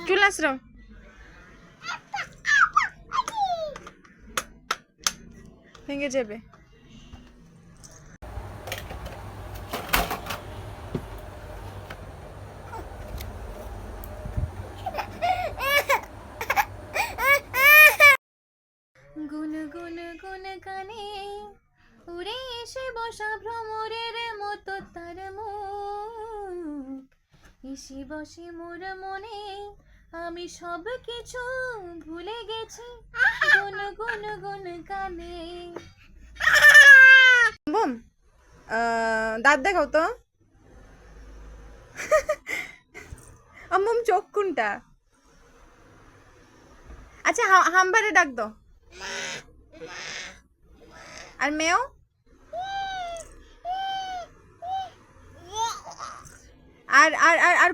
চুল আশ্রাও। ভেঙে যাবে। গুন গুন গুন গানে উড়ে এসে বসা ভ্রমরের মতো তার মুখ এসে বসে মোর মনে, আমি সব কিছু ভুলে গেছি গুন গুন গুন গানে। বুম দাঁত দেখাও তো। আম্মুম চোখ কোনটা? আচ্ছা হাম্বারে ডাক দাও। আর মেও আর আর আর